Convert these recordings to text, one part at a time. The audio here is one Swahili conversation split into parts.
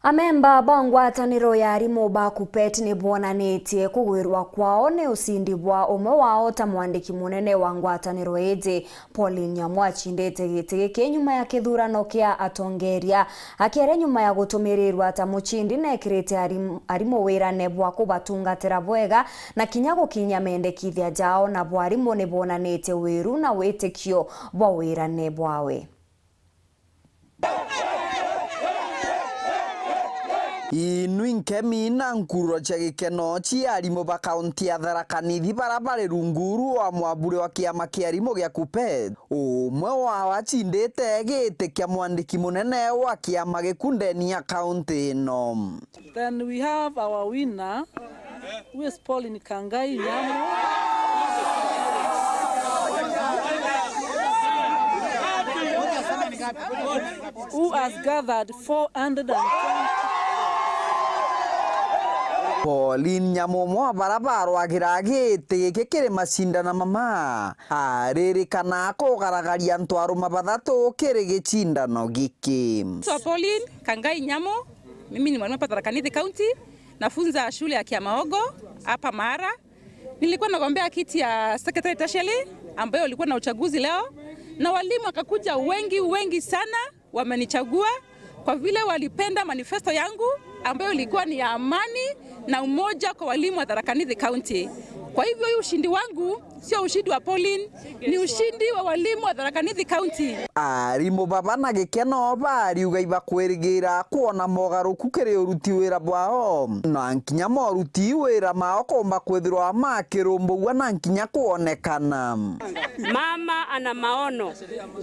Amemba ba ngwataniro ya arimũ ba KUPPET ni bonanĩtie kũgwĩrwa kwao nĩ ũcindi bwa ũmwe wao ta mwandĩki mũnene wa ngwataniro ĩngĩ Pauline Nyamu achindĩte gĩtĩ gĩkĩ nyuma ya kĩthurano kĩa atongoria, akĩaria nyuma ya gũtũmĩrĩrwa ta mũchindi na ekĩrĩte arimũ wĩra bwa kũbatungatĩra bwega na kinya gũkinya mendekithia jao na bwa arimũ nĩ bonanĩtie wĩru na wĩtĩkio bwa wĩra bwawe. Inuinkemi na nkuro cha gikeno chia arimũ ba kaunti ya Tharaka Nithi barabara runguru wa mwambure wa kiama kia arimũ gĩa KUPPET ũmwe wao achindĩte gĩtĩ kĩa mwandĩki mũnene wa kiama gĩkundeni ya kaunti ĩno. Then we have our winner, who is Pauline Kangai Nyamu. Who has gathered 420. Pauline Nyamu mwa barabara gĩtĩ gĩkĩ kĩrĩ macindana mama arĩrĩkana kũgaragaria ntwarũma bathatũ kĩrĩ gĩcindano gĩkĩ. So Pauline Kangai Nyamu, mimi ni mwalimu hapa Tharaka Nithi County, nafunza shule ya Kiamaogo hapa Mara. Nilikuwa nagombea kiti ya secretary tertiary ambayo ulikuwa na uchaguzi leo, na walimu wakakuja wengi sana wamenichagua kwa vile walipenda manifesto yangu ambayo ilikuwa ni ya amani na umoja kwa walimu wa Tharaka Nithi County. Kwa hivyo hii ushindi wangu sio ushindi wa Pauline, ni ushindi wa walimu wa Tharaka Nithi County. Arimũ baba na gĩkeno bariuga ibakwĩrĩgĩra kuona mogarũku kĩrĩ ũruti wĩra bwao na nkinya moruti wĩra mao komba kwĩthirwa makĩrũmbũgua na nkinya kuonekana. Mama ana maono.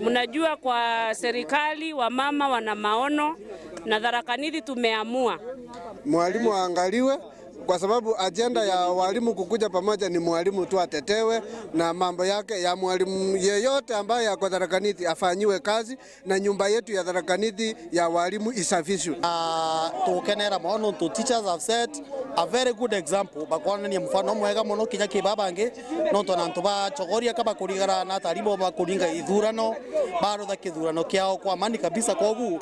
Mnajua kwa serikali wa mama wana maono na Tharaka Nithi tumeamua mwalimu aangaliwe, kwa sababu agenda ya walimu kukuja pamoja ni mwalimu tu atetewe na mambo yake ya mwalimu yeyote ambaye yako Tharaka Nithi afanyiwe kazi na nyumba yetu ya Tharaka Nithi ya walimu isafishwe. Tukenera mono to teachers have set a very good example bakwana ni mfano mwega mono kinya kibabange no to nantu ba chogoria kaba kurigara na tarimo ba kuringa ithurano baro da kithurano kiao kwa amani kabisa. Kogu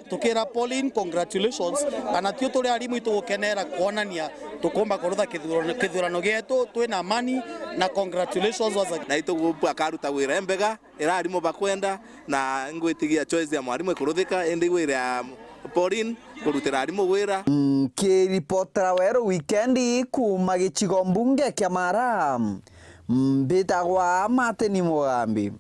tukira Pauline, congratulations kana tio tuli arimu itukenera kuonania tukomba kurutha kithurano gietu twina amani na congratulations waza na itugupa karuta wira mbega ira arimu bakwenda na ngwitigia choice ya mwarimu kuruthika indi wira Pauline kurutira arimu wira. Kĩripotera werũ wikendi kuma gĩcigo mbunge kĩa Mara mbĩtagwa Martin Mugambi.